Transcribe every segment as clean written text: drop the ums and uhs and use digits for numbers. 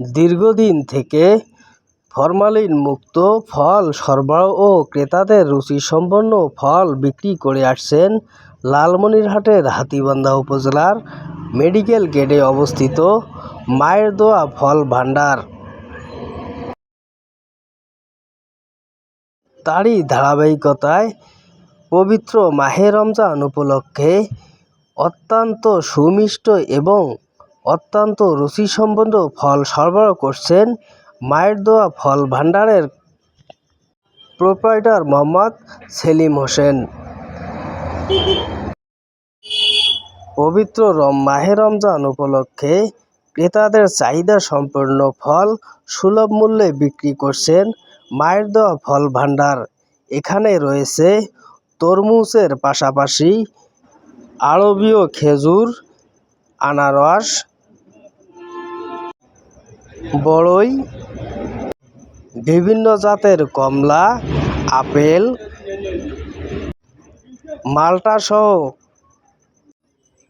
দীর্ঘদিন থেকে ফরমালিন মুক্ত ফল সরবরাহ ও ক্রেতাদের রুচিসম্পন্ন ফল বিক্রি করে আসছেন লালমনিরহাটের হাতীবান্ধা উপজেলার মেডিকেল গেটে অবস্থিত মায়ের দোয়া ফল ভাণ্ডার। তারই ধারাবাহিকতায় পবিত্র মাহে রমজান উপলক্ষে অত্যন্ত সুমিষ্ট এবং অত্যন্ত রুচিসম্পন্ন ফল সরবরাহ করছেন মায়ের দোয়া ফল ভাণ্ডারের প্রোপ্রাইটার মোহাম্মদ সেলিম হোসেন। পবিত্র মাহে রমজান উপলক্ষে ক্রেতাদের চাহিদা সম্পন্ন ফল সুলভ মূল্যে বিক্রি করছেন মায়ের দোয়া ফল ভাণ্ডার। এখানে রয়েছে তরমুজের পাশাপাশি আরবীয় খেজুর, আনারস, বড়ই, বিভিন্ন জাতের কমলা, আপেল, মাল্টা সহ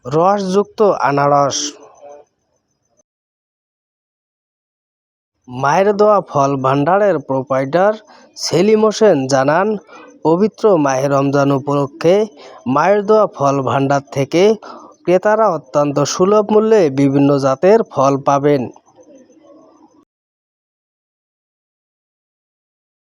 রসযুক্ত আনারস। মায়ের দোয়া ফল ভাণ্ডারের প্রোপ্রাইটার সেলিম হোসেন জানান, পবিত্র মাহে রমজান উপলক্ষে মায়ের দোয়া ফল ভাণ্ডার থেকে ক্রেতারা অত্যন্ত সুলভ মূল্যে বিভিন্ন জাতের ফল পাবেন।